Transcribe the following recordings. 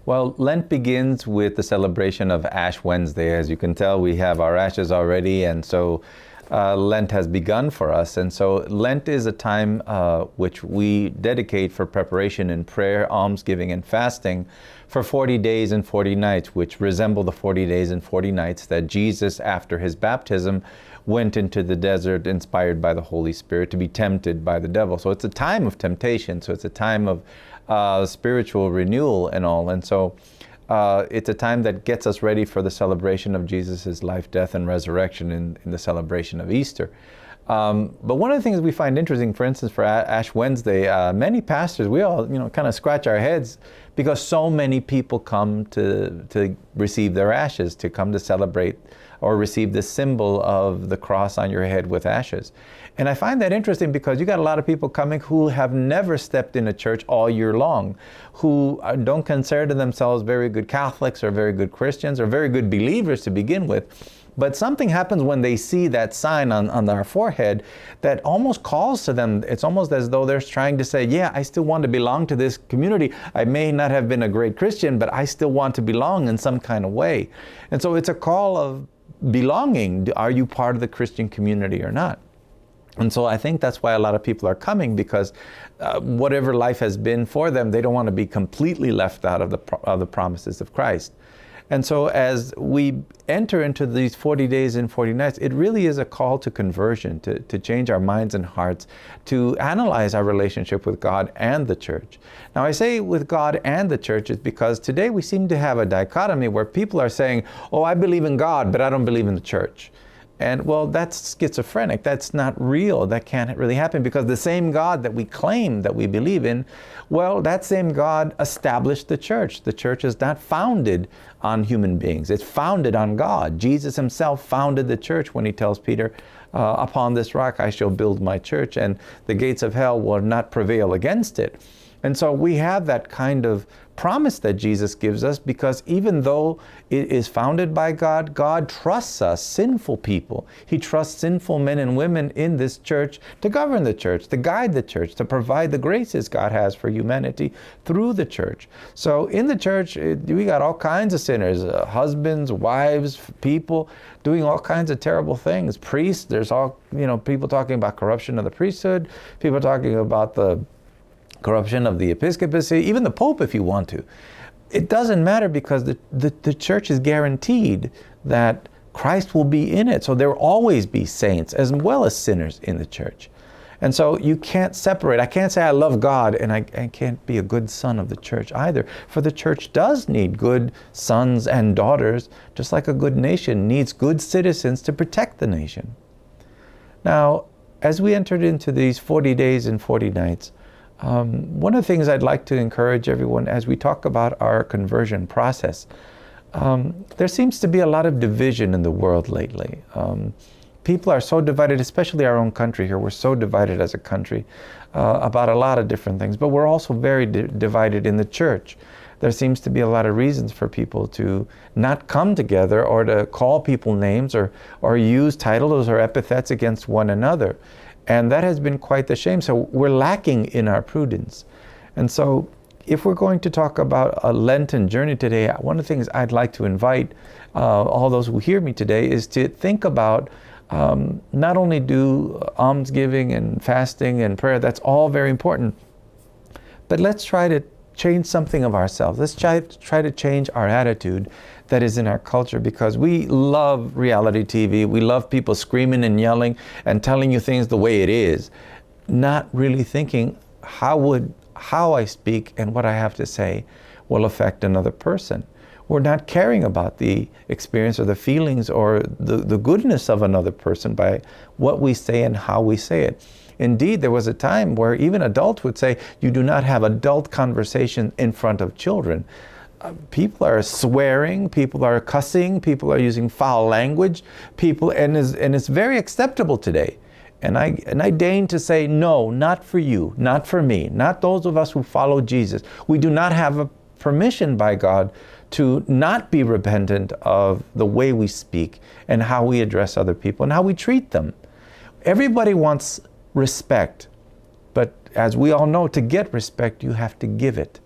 Well, Lent begins with the celebration of Ash Wednesday. As you can tell, we have our ashes already, and so Lent has begun for us. And so Lent is a time which we dedicate for preparation in prayer, almsgiving, and fasting for 40 days and 40 nights, which resemble the 40 days and 40 nights that Jesus, after his baptism, went into the desert inspired by the Holy Spirit to be tempted by the devil. So it's a time of temptation. So it's a time of spiritual renewal and all. And so it's a time that gets us ready for the celebration of Jesus' life, death, and resurrection in the celebration of Easter. But one of the things we find interesting, for instance, for Ash Wednesday, many pastors, we all, kind of scratch our heads because so many people come to receive their ashes, to come to celebrate or receive the symbol of the cross on your head with ashes. And I find that interesting because you got a lot of people coming who have never stepped in a church all year long, who don't consider themselves very good Catholics or very good Christians or very good believers to begin with. But something happens when they see that sign on their forehead that almost calls to them. It's almost as though they're trying to say, yeah, I still want to belong to this community. I may not have been a great Christian, but I still want to belong in some kind of way. And so it's a call of belonging. Are you part of the Christian community or not? And so I think that's why a lot of people are coming, because whatever life has been for them, they don't want to be completely left out of the promises of Christ. And so as we enter into these 40 days and 40 nights, it really is a call to conversion, to change our minds and hearts, to analyze our relationship with God and the church. Now I say with God and the church is because today we seem to have a dichotomy where people are saying, oh, I believe in God, but I don't believe in the church. And well, that's schizophrenic. That's not real. That can't really happen, because the same God that we claim that we believe in, well, that same God established the church. The church is not founded on human beings. It's founded on God. Jesus himself founded the church when he tells Peter, upon this rock I shall build my church, and the gates of hell will not prevail against it. And so we have that kind of promise that Jesus gives us, because even though it is founded by God, God trusts us, sinful people. He trusts sinful men and women in this church to govern the church, to guide the church, to provide the graces God has for humanity through the church. So in the church, we got all kinds of sinners, husbands, wives, people doing all kinds of terrible things. Priests, there's all, people talking about corruption of the priesthood, people talking about the corruption of the episcopacy, even the Pope if you want to. It doesn't matter, because the church is guaranteed that Christ will be in it. So there will always be saints as well as sinners in the church. And so you can't separate. I can't say I love God and I can't be a good son of the church either. For the church does need good sons and daughters, just like a good nation needs good citizens to protect the nation. Now, as we entered into these 40 days and 40 nights, one of the things I'd like to encourage everyone as we talk about our conversion process, there seems to be a lot of division in the world lately. People are so divided, especially our own country here. We're so divided as a country about a lot of different things, but we're also very divided in the church. There seems to be a lot of reasons for people to not come together, or to call people names, or use titles or epithets against one another. And that has been quite the shame. So we're lacking in our prudence. And so if we're going to talk about a Lenten journey today, one of the things I'd like to invite all those who hear me today is to think about not only do almsgiving and fasting and prayer, that's all very important, but let's try to change something of ourselves. Let's try to change our attitude that is in our culture, because we love reality TV. We love people screaming and yelling and telling you things the way it is, not really thinking how I speak and what I have to say will affect another person. We're not caring about the experience or the feelings or the goodness of another person by what we say and how we say it. Indeed, there was a time where even adults would say, you do not have adult conversation in front of children. People are swearing, people are cussing, people are using foul language, and it's very acceptable today. And I deign to say, no, not for you, not for me, not those of us who follow Jesus. We do not have a permission by God to not be repentant of the way we speak and how we address other people and how we treat them. Everybody wants respect, but as we all know, to get respect, you have to give it.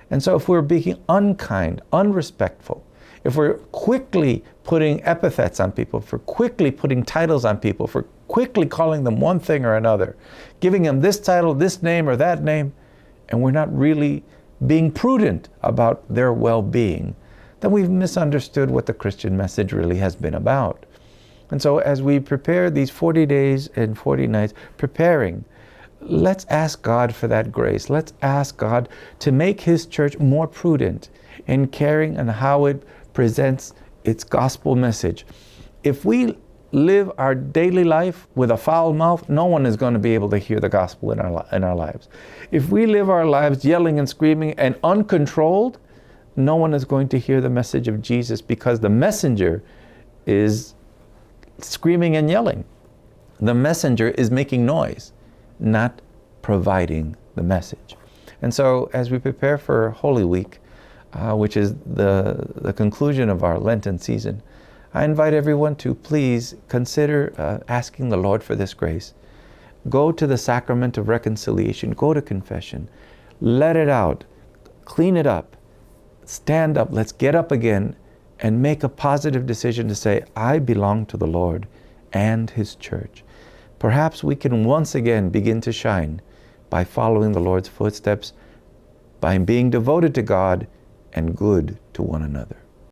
And so if we're being unkind, unrespectful, if we're quickly putting epithets on people, if we're quickly putting titles on people, if we're quickly calling them one thing or another, giving them this title, this name, or that name, and we're not really being prudent about their well-being, then we've misunderstood what the Christian message really has been about. And so as we prepare these 40 days and 40 nights, preparing, let's ask God for that grace. Let's ask God to make His church more prudent in caring on how it presents its gospel message. If we live our daily life with a foul mouth, no one is going to be able to hear the gospel in our lives. If we live our lives yelling and screaming and uncontrolled, no one is going to hear the message of Jesus, because the messenger is screaming and yelling. The messenger is making noise, not providing the message. And so as we prepare for Holy Week, which is the conclusion of our Lenten season, I invite everyone to please consider asking the Lord for this grace. Go to the sacrament of reconciliation. Go to confession. Let it out. Clean it up. Stand up. Let's get up again and make a positive decision to say, I belong to the Lord and His church. Perhaps we can once again begin to shine by following the Lord's footsteps, by being devoted to God and good to one another.